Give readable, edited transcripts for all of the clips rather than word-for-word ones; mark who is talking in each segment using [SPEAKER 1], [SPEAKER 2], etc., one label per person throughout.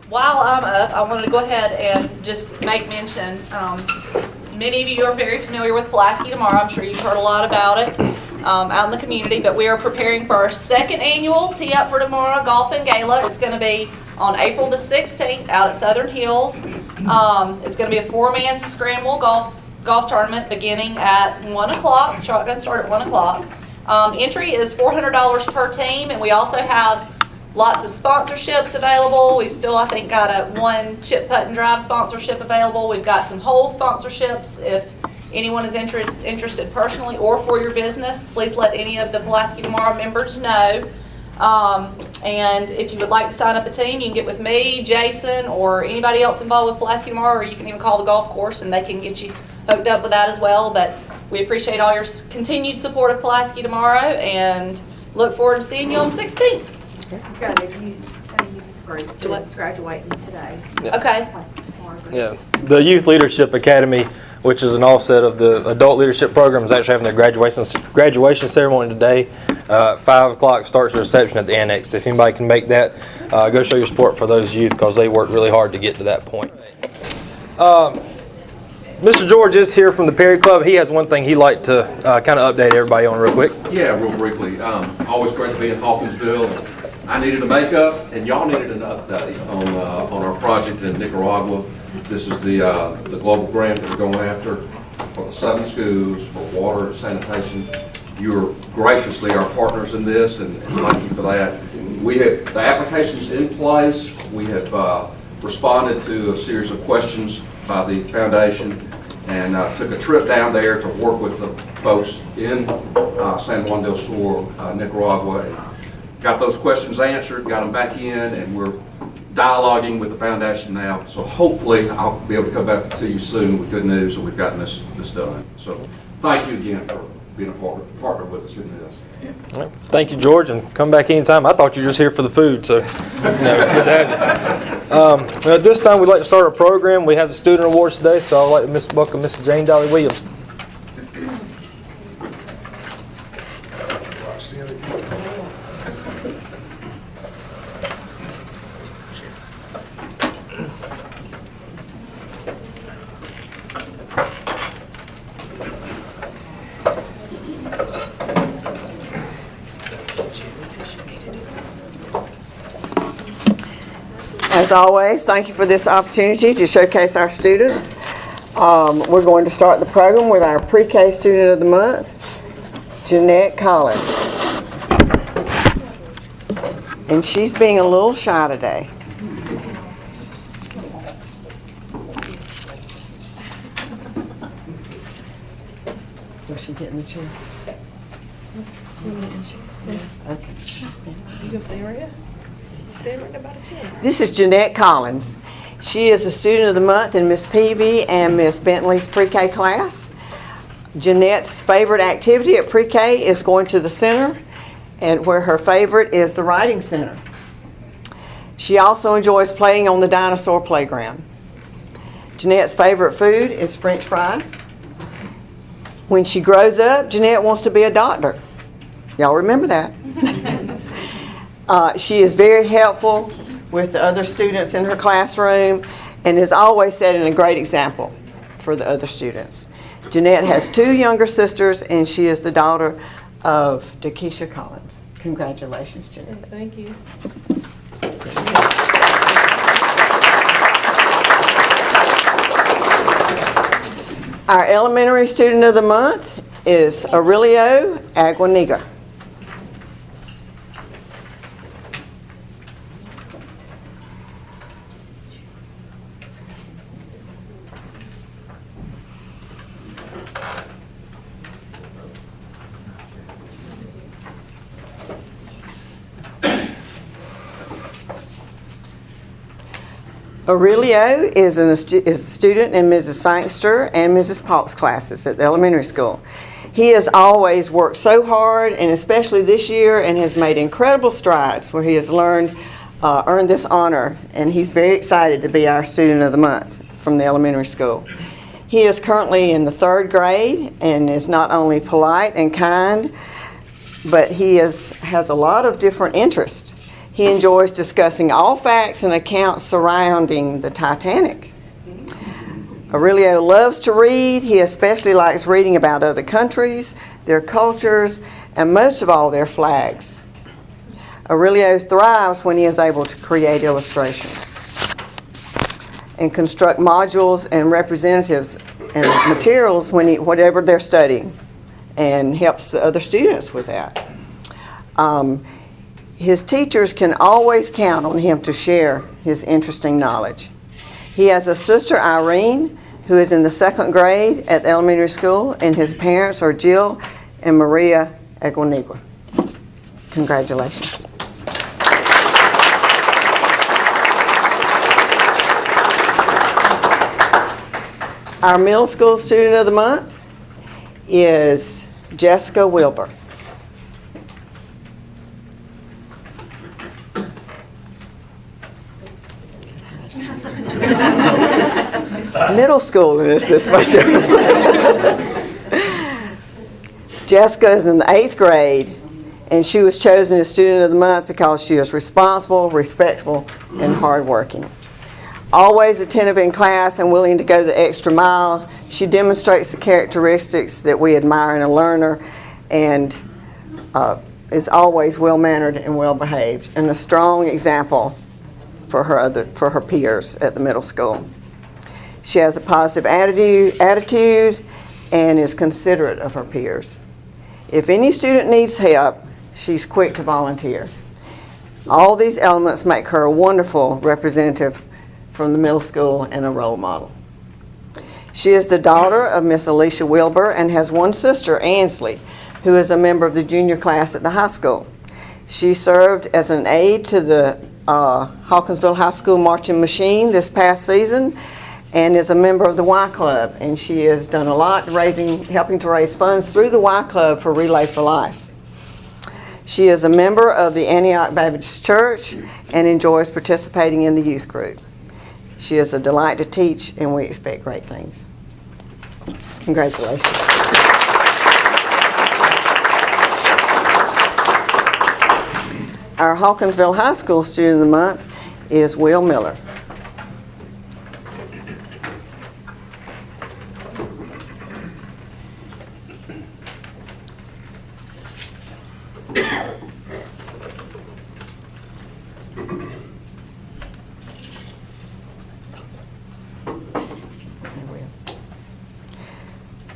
[SPEAKER 1] while I'm up, I wanted to go ahead and just make mention. Many of you are very familiar with Pulaski Tomorrow. I'm sure you've heard a lot about it out in the community, but we are preparing for our second annual Tee Up for Tomorrow Golf and Gala. It's going to be on April the 16th out at Southern Hills. It's going to be a 4-man scramble golf tournament beginning at 1 o'clock. Shotgun start at 1 o'clock. Entry is $400 per team, and we also have lots of sponsorships available. We've still, I think, got one chip putt and drive sponsorship available. We've got some hole sponsorships. If anyone is interested personally or for your business, please let any of the Pulaski Tomorrow members know. And if you would like to sign up a team, you can get with me, Jason, or anybody else involved with Pulaski Tomorrow, or you can even call the golf course and they can get you hooked up with that as well. But we appreciate all your continued support of Pulaski Tomorrow and look forward to seeing you on the 16th.
[SPEAKER 2] You've got a youth group that's graduating today.
[SPEAKER 1] Okay.
[SPEAKER 3] Yeah, the Youth Leadership Academy, which is an offset of the Adult Leadership Program, is actually having their graduation ceremony today. 5 o'clock starts the reception at the annex. If anybody can make that, go show your support for those youth because they work really hard to get to that point. Mr. George is here from the Perry Club. He has one thing he'd like to kind of update everybody on real quick.
[SPEAKER 4] Yeah, real briefly. Always great to be in Hawkinsville. I needed a makeup, and y'all needed an update on our project in Nicaragua. This is the global grant that we're going after for the 7 schools for water and sanitation. You are graciously our partners in this, and thank you for that. We have the applications in place. We have responded to a series of questions by the foundation, and took a trip down there to work with the folks in San Juan del Sur, Nicaragua. And got those questions answered, got them back in, and we're dialoguing with the foundation now. So hopefully I'll be able to come back to you soon with good news that we've gotten this done. So thank you again for being a partner with us in this.
[SPEAKER 3] Right. Thank you, George, and come back anytime. I thought you were just here for the food, so good to have you. At this time, we'd like to start our program. We have the student awards today, so I'd like to welcome Mrs. Jane Dolly Williams.
[SPEAKER 5] As always, thank you for this opportunity to showcase our students. We're going to start the program with our pre-K student of the month, Jeanette Collins. And she's being a little shy today. Will she get in the chair? Okay.
[SPEAKER 2] You gonna stay right here? Stay right there by the chair.
[SPEAKER 5] This is Jeanette Collins. She is a student of the month in Miss Peavy and Miss Bentley's pre-K class. Jeanette's favorite activity at pre-K is going to the center, and where her favorite is the writing center. She also enjoys playing on the dinosaur playground. Jeanette's favorite food is French fries. When she grows up, Jeanette wants to be a doctor. Y'all remember that? She is very helpful with the other students in her classroom and is always setting a great example for the other students. Jeanette has 2 younger sisters, and she is the daughter of Dakisha Collins. Congratulations, Jeanette.
[SPEAKER 2] Thank you.
[SPEAKER 5] Our elementary student of the month is Aurelio Aguaniga. Aurelio is a student in Mrs. Sangster and Mrs. Paulk's classes at the elementary school. He has always worked so hard, and especially this year, and has made incredible strides where he has earned this honor, and he's very excited to be our student of the month from the elementary school. He is currently in the 3rd grade and is not only polite and kind, but he has a lot of different interests. He enjoys discussing all facts and accounts surrounding the Titanic. Aurelio loves to read. He especially likes reading about other countries, their cultures, and most of all, their flags. Aurelio thrives when he is able to create illustrations and construct modules and representatives and materials whatever they're studying, and helps the other students with that. His teachers can always count on him to share his interesting knowledge. He has a sister, Irene, who is in the 2nd grade at elementary school, and his parents are Jill and Maria Eguanigua. Congratulations. Our middle school student of the month is Jessica Wilbur. Middle school is this supposed to Jessica is in the 8th grade, and she was chosen as student of the month because she is responsible, respectful, and hardworking. Always attentive in class and willing to go the extra mile, she demonstrates the characteristics that we admire in a learner, and is always well-mannered and well-behaved, and a strong example for her peers at the middle school. She has a positive attitude and is considerate of her peers. If any student needs help, she's quick to volunteer. All these elements make her a wonderful representative from the middle school and a role model. She is the daughter of Miss Alicia Wilbur and has one sister, Ansley, who is a member of the junior class at the high school. She served as an aide to the Hawkinsville High School marching machine this past season, and is a member of the Y Club, and she has done a lot helping to raise funds through the Y Club for Relay for Life. She is a member of the Antioch Baptist Church and enjoys participating in the youth group. She is a delight to teach, and we expect great things. Congratulations. Our Hawkinsville High School student of the month is Will Miller.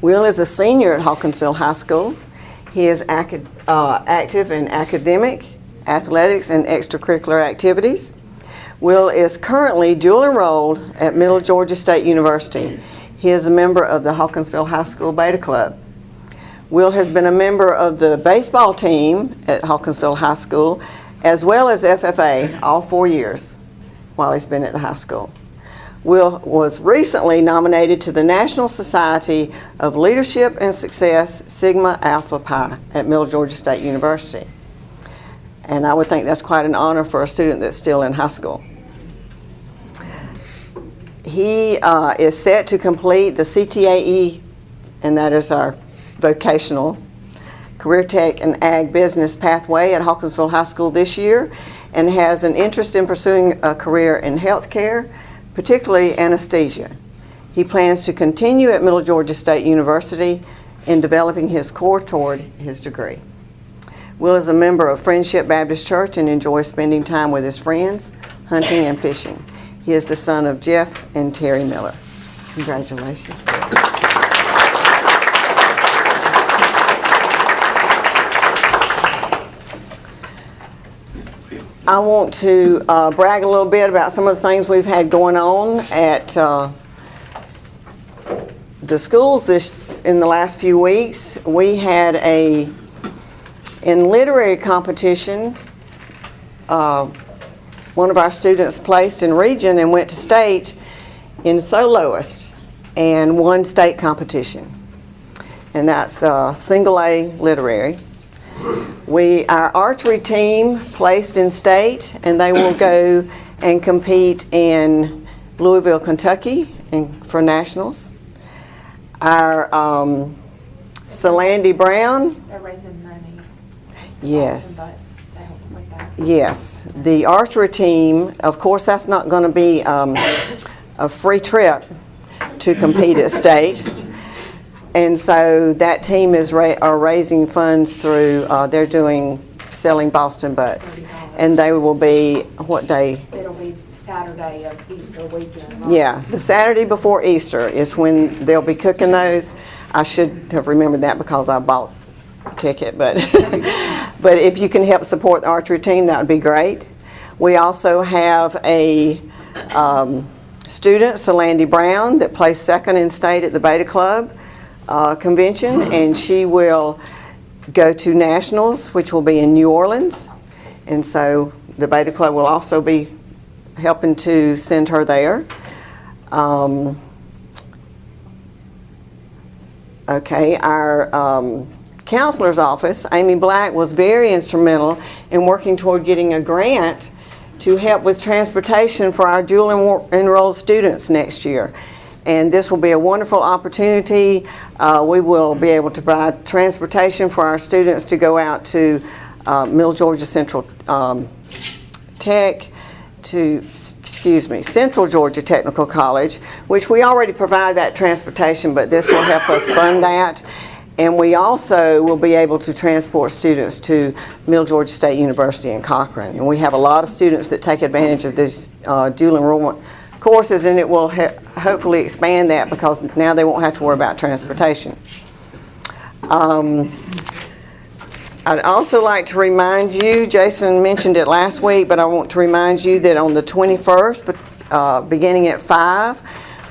[SPEAKER 5] Will is a senior at Hawkinsville High School. He is active in academic, athletics, and extracurricular activities. Will is currently dual enrolled at Middle Georgia State University. He is a member of the Hawkinsville High School Beta Club. Will has been a member of the baseball team at Hawkinsville High School, as well as FFA, all 4 years while he's been at the high school. Will was recently nominated to the National Society of Leadership and Success Sigma Alpha Pi at Middle Georgia State University. And I would think that's quite an honor for a student that's still in high school. He is set to complete the CTAE, and that is our vocational career tech and ag business pathway at Hawkinsville High School this year, and has an interest in pursuing a career in healthcare, particularly anesthesia. He plans to continue at Middle Georgia State University in developing his core toward his degree. Will is a member of Friendship Baptist Church and enjoys spending time with his friends, hunting and fishing. He is the son of Jeff and Terry Miller. Congratulations. I want to brag a little bit about some of the things we've had going on at the schools in the last few weeks. We had in literary competition, one of our students placed in region and went to state in soloist and won state competition. And that's single A literary. Our archery team placed in state, and they will go and compete in Louisville, Kentucky for nationals. Our Solandy Brown.
[SPEAKER 2] They're raising money.
[SPEAKER 5] Yes.
[SPEAKER 2] To help with that.
[SPEAKER 5] Yes, the archery team, of course, that's not going to be a free trip to compete at state. And so that team is are raising funds through, they're doing selling Boston butts. And they will be, what day?
[SPEAKER 2] It'll be Saturday of Easter weekend.
[SPEAKER 5] Yeah, the Saturday before Easter is when they'll be cooking those. I should have remembered that because I bought a ticket, but but if you can help support the archery team, that would be great. We also have a student, Solandy Brown, that placed second in state at the Beta Club convention, and she will go to nationals, which will be in New Orleans. And so the Beta Club will also be helping to send her there. Okay, our counselor's office, Amy Black, was very instrumental in working toward getting a grant to help with transportation for our dual enrolled students next year. And this will be a wonderful opportunity. We will be able to provide transportation for our students to go out to Middle Georgia Central Central Georgia Technical College, which we already provide that transportation, but this will help us fund that. And we also will be able to transport students to Middle Georgia State University in Cochran. And we have a lot of students that take advantage of these dual enrollment courses, and it will hopefully expand that because now they won't have to worry about transportation. I'd also like to remind you, Jason mentioned it last week, but I want to remind you that on the 21st, beginning at 5,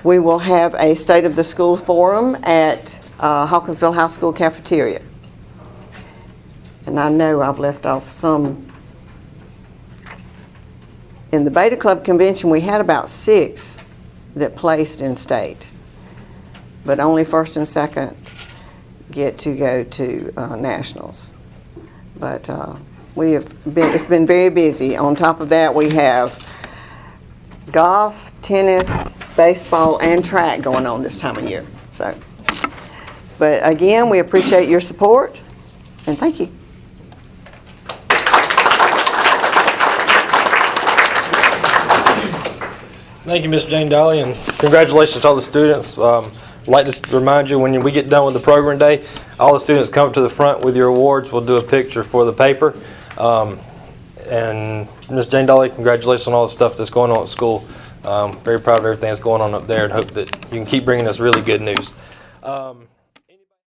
[SPEAKER 5] we will have a State of the School Forum at Hawkinsville High School cafeteria. And I know I've left off some. In the Beta Club convention, we had about 6 that placed in state, but only first and second get to go to nationals. But it's been very busy. On top of that, we have golf, tennis, baseball, and track going on this time of year. So, but again, we appreciate your support, and thank you.
[SPEAKER 3] Thank you, Ms. Jane Dolly, and congratulations to all the students. I'd like to remind you, when we get done with the program day, all the students come to the front with your awards. We'll do a picture for the paper. And Ms. Jane Dolly, congratulations on all the stuff that's going on at school. Very proud of everything that's going on up there, and hope that you can keep bringing us really good news.